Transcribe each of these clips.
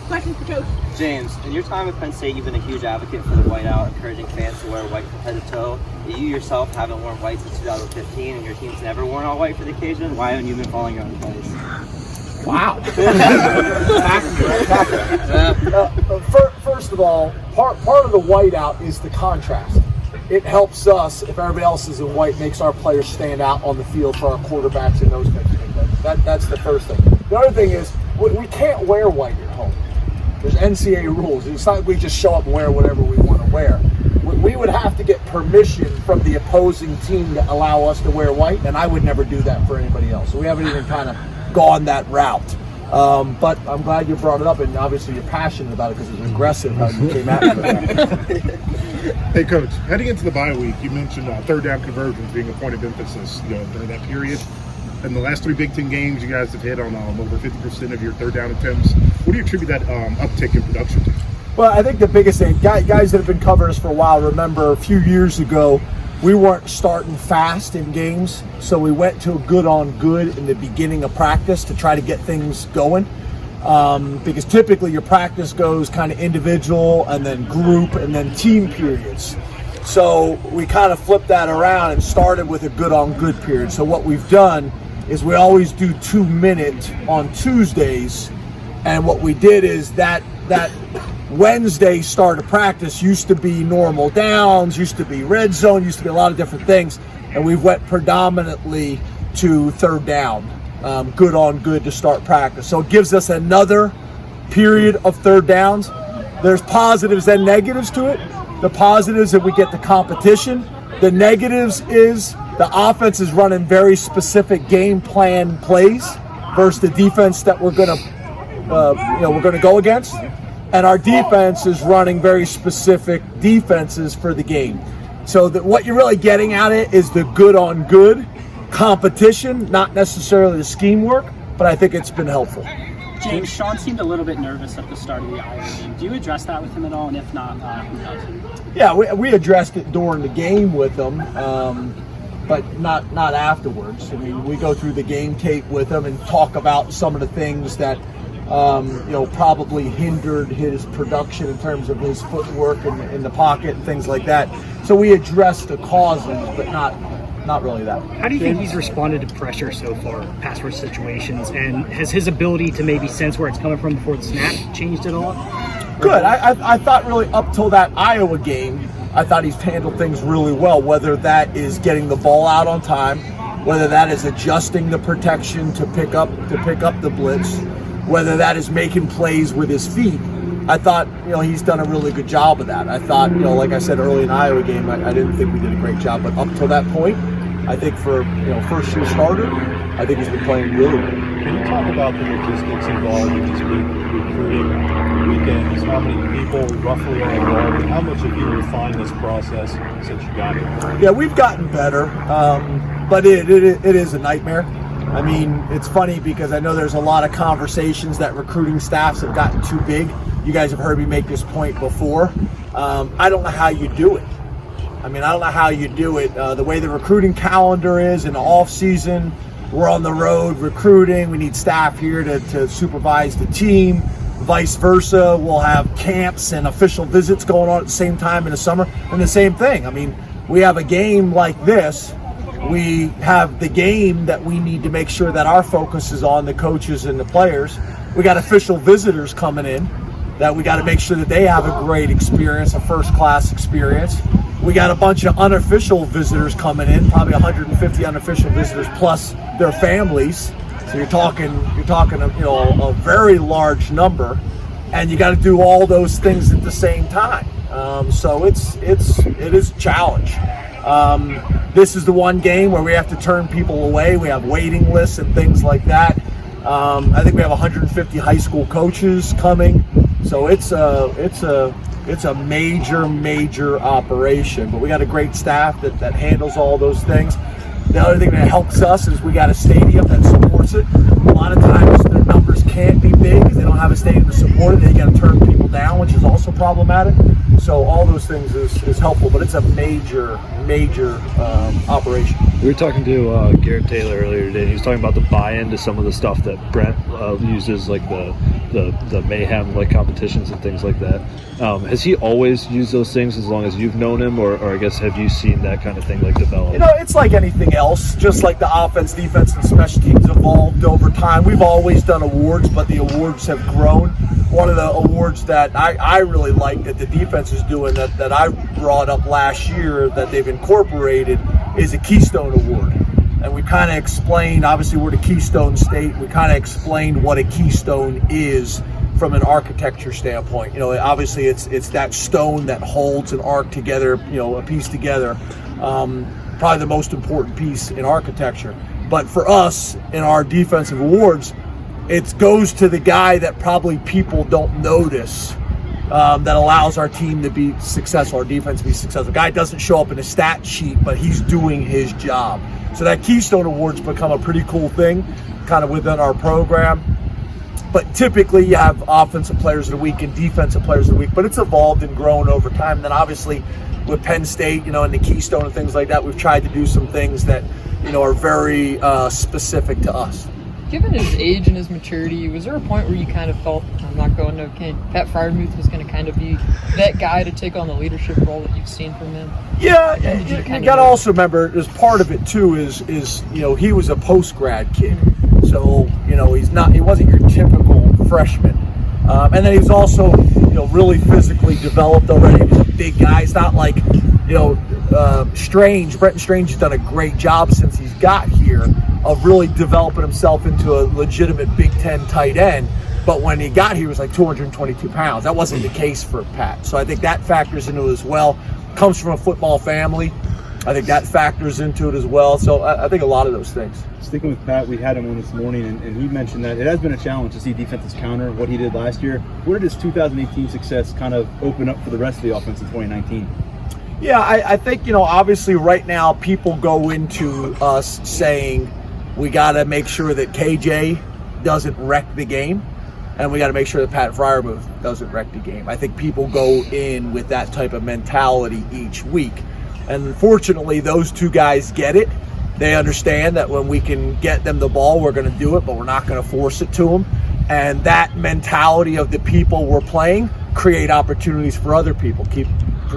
Questions for Coach? James, in your time at Penn State, you've been a huge advocate for the whiteout, encouraging fans to wear white from head to toe. You yourself haven't worn white since 2015, and your team's never worn all white for the occasion. Why haven't you been following your own advice? Wow. First of all, part of the whiteout is the contrast. It helps us, if everybody else is in white, makes our players stand out on the field for our quarterbacks and those types of things. That's the first thing. The other thing is, we can't wear white at home. There's NCAA rules. It's not like we just show up and wear whatever we want to wear. We would have to get permission from the opposing team to allow us to wear white, and I would never do that for anybody else. So we haven't even kind of gone that route. But I'm glad you brought it up, and obviously you're passionate about it because it's aggressive how you came at me with that. Hey, Coach, heading into the bye week, you mentioned third down conversions being a point of emphasis during that period. In the last 3 Big Ten games, you guys have hit on over 50% of your third down attempts. What do you attribute that uptick in production to? Well, I think the biggest thing, guys that have been covering us for a while, remember a few years ago, we weren't starting fast in games, so we went to a good on good in the beginning of practice to try to get things going. Because typically your practice goes kind of individual and then group and then team periods. So we kind of flipped that around and started with a good on good period. So what we've done is we always do 2 minutes on Tuesdays, and what we did is that Wednesday start of practice used to be normal downs, used to be red zone, used to be a lot of different things, and we've went predominantly to third down, good on good to start practice. So it gives us another period of third downs. There's positives and negatives to it. The positives that we get the competition. The negatives is the offense is running very specific game plan plays versus the defense that we're going to go against, and our defense is running very specific defenses for the game. So that what you're really getting at it is the good on good competition, not necessarily the scheme work, but I think it's been helpful. James, Sean seemed a little bit nervous at the start of the Iowa game. Do you address that with him at all? And if not, who does? Yeah, we addressed it during the game with him, but not afterwards. I mean, we go through the game tape with him and talk about some of the things that probably hindered his production in terms of his footwork in the pocket and things like that. So we addressed the causes, but not really that. How do you think he's responded to pressure so far, pass rush situations, and has his ability to maybe sense where it's coming from before the snap changed at all? Good. I thought really up till that Iowa game, I thought he's handled things really well, whether that is getting the ball out on time, whether that is adjusting the protection to pick up the blitz, whether that is making plays with his feet. I thought, he's done a really good job of that. I thought, like I said early in the Iowa game, I didn't think we did a great job, but up till that point, I think for, first year starter, I think he's been playing really well. Can you talk about the logistics involved in these recruiting weekends? How many people roughly are involved, and how much have you refined this process since you got here? Yeah, we've gotten better, but it is a nightmare. I mean, it's funny because I know there's a lot of conversations that recruiting staffs have gotten too big. You guys have heard me make this point before. I don't know how you do it. I don't know how you do it. The way the recruiting calendar is in the off season, we're on the road recruiting. We need staff here to supervise the team. Vice versa, we'll have camps and official visits going on at the same time in the summer. And the same thing. We have a game like this. We have the game that we need to make sure that our focus is on the coaches and the players. We got official visitors coming in that we got to make sure that they have a great experience, a first-class experience. We got a bunch of unofficial visitors coming in, probably 150 unofficial visitors plus their families. So you're talking a very large number, and you got to do all those things at the same time. So it is a challenge. This is the one game where we have to turn people away. We have waiting lists and things like that. I think we have 150 high school coaches coming, so it's a major operation. But we got a great staff that handles all those things. The other thing that helps us is we got a stadium that supports it. A lot of times the numbers can't be big because they don't have a stadium to support it. They got to turn people down, which is also problematic. So all those things is helpful, but it's a major operation. We were talking to Garrett Taylor earlier today, and he was talking about the buy-in to some of the stuff that Brent uses, like the the mayhem like competitions and things like that. Has he always used those things as long as you've known him, or I guess have you seen that kind of thing like develop? You know, it's like anything else. Just like the offense, defense, and special teams evolved over time. We've always done awards, but the awards have grown. One of the awards that I really like that the defense is doing that I brought up last year that they've incorporated is a Keystone Award. And we kind of explained, obviously we're the Keystone State, we kind of explained what a keystone is from an architecture standpoint. You know, obviously it's that stone that holds an arc together, you know, a piece together. Probably the most important piece in architecture. But for us, in our defensive awards, it goes to the guy that probably people don't notice, that allows our team to be successful, our defense to be successful. The guy doesn't show up in a stat sheet, but he's doing his job. So that Keystone Award's become a pretty cool thing kind of within our program. But typically you have offensive players of the week and defensive players of the week, but it's evolved and grown over time. And then obviously with Penn State, you know, and the Keystone and things like that, we've tried to do some things that, you know, are very specific to us. Given his age and his maturity, was there a point where you kind of felt, I'm not going to, okay, Pat Fryermuth was going to kind of be that guy to take on the leadership role that you've seen from him? Yeah, you got to also remember, as part of it too is you know, he was a post-grad kid. So, you know, he wasn't your typical freshman. And then he was also, you know, really physically developed already. He was a big guy. He's not like, you know, Brenton Strange has done a great job since he's got here of really developing himself into a legitimate Big Ten tight end. But when he got here, he was like 222 pounds. That wasn't the case for Pat. So I think that factors into it as well. Comes from a football family. I think that factors into it as well. So I think a lot of those things. Sticking with Pat, we had him on this morning, and he mentioned that it has been a challenge to see defenses counter what he did last year. Where did his 2018 success kind of open up for the rest of the offense in 2019? Yeah, I think, you know, obviously right now people go into us saying we got to make sure that KJ doesn't wreck the game, and we got to make sure that Pat Fryermuth doesn't wreck the game. I think people go in with that type of mentality each week. And fortunately, those two guys get it. They understand that when we can get them the ball, we're going to do it, but we're not going to force it to them. And that mentality of the people we're playing create opportunities for other people.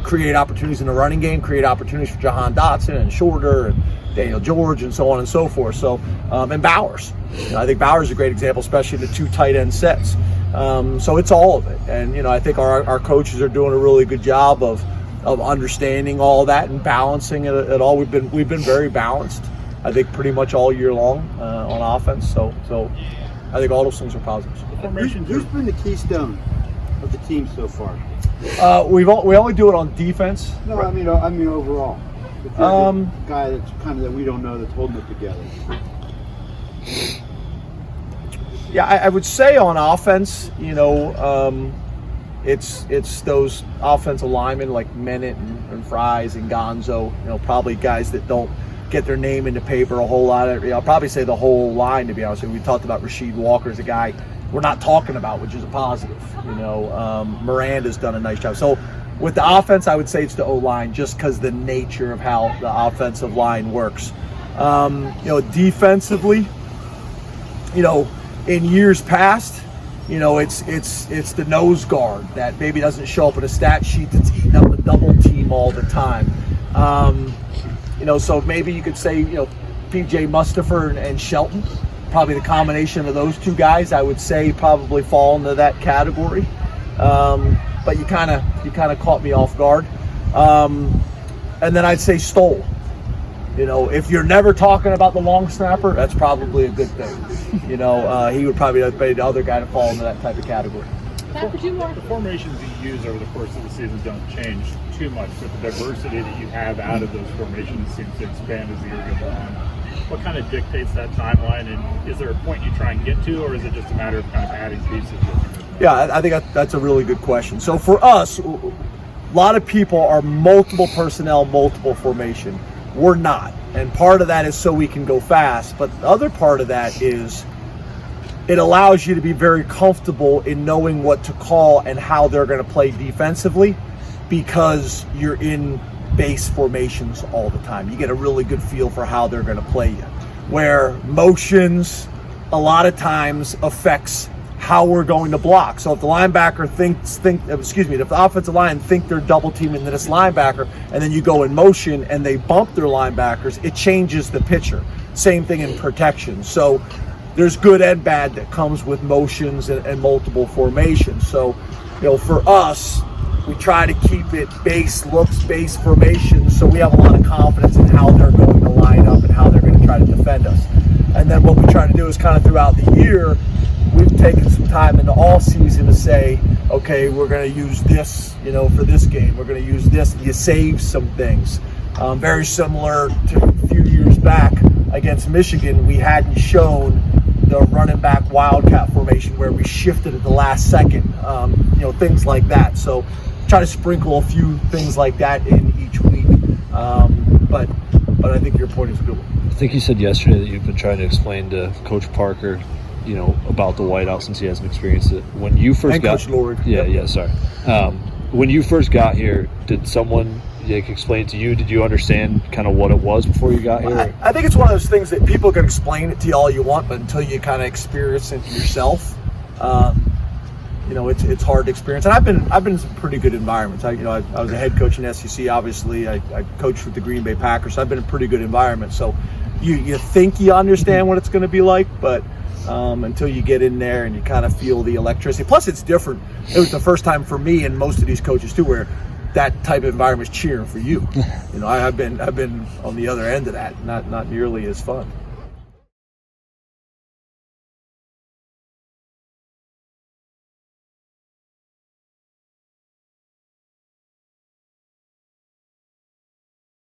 Create opportunities in the running game, create opportunities for Jahan Dotson and Shorter and Daniel George and so on and so forth. So, and Bowers. You know, I think Bowers is a great example, especially the two tight end sets. So it's all of it. And, you know, I think our coaches are doing a really good job of understanding all that and balancing it at all. We've been very balanced, I think, pretty much all year long on offense. So I think all those things are positives. Who's been the keystone of the team so far? We only do it on defense. No, I mean overall. The guy that's kind of that we don't know that's holding it together. Yeah, I would say on offense, you know, it's those offensive linemen like Menet and Fries and Gonzo. You know, probably guys that don't get their name in the paper a whole lot. I'll probably say the whole line, to be honest with you. We talked about Rasheed Walker as a guy we're not talking about, which is a positive. You know, Miranda's done a nice job. So with the offense, I would say it's the O-line, just because the nature of how the offensive line works. You know, defensively, you know, in years past, you know, it's the nose guard that maybe doesn't show up in a stat sheet that's eating up a double team all the time. You know, so maybe you could say, you know, P.J. Mustipher and Shelton, probably the combination of those two guys, I would say probably fall into that category. But you kind of caught me off guard. And then I'd say Stoll. You know, if you're never talking about the long snapper, that's probably a good thing. You know, he would probably be the other guy to fall into that type of category. The formations you use over the course of the season don't change too much, but the diversity that you have out of those formations seems to expand as the year goes on. What kind of dictates that timeline, and is there a point you try and get to, or is it just a matter of kind of adding pieces? Yeah, I think that's a really good question. So for us, a lot of people are multiple personnel, multiple formation. We're not. And part of that is so we can go fast. But the other part of that is it allows you to be very comfortable in knowing what to call and how they're going to play defensively, because you're in base formations all the time. You get a really good feel for how they're going to play you. Where motions a lot of times affects how we're going to block. So if the linebacker if the offensive line think they're double teaming this linebacker, and then you go in motion and they bump their linebackers, it changes the picture. Same thing in protection. So there's good and bad that comes with motions and multiple formations. So, for us, we try to keep it base looks, base formations, so we have a lot of confidence in how they're going to line up and how they're going to try to defend us. And then what we try to do is kind of throughout the year, we've taken some time in the all season to say, okay, we're going to use this, for this game. We're going to use this. You save some things. Very similar to a few years back against Michigan, we hadn't shown the running back wildcat formation where we shifted at the last second, things like that. So try to sprinkle a few things like that in each week. But I think your point is a good one. I think you said yesterday that you've been trying to explain to Coach Parker, about the whiteout since he hasn't experienced it. When you first Coach Lord. Sorry. When you first got here, did someone explain it to you? Did you understand kind of what it was before you got here? I think it's one of those things that people can explain it to you all you want, but until you kind of experience it yourself, it's hard to experience. And I've been in some pretty good environments. I was a head coach in SEC. Obviously, I coached with the Green Bay Packers. So I've been in a pretty good environment. So you think you understand what it's going to be like, but until you get in there and you kind of feel the electricity. Plus, it's different. It was the first time for me and most of these coaches too, where that type of environment is cheering for you. I've been on the other end of that, not nearly as fun.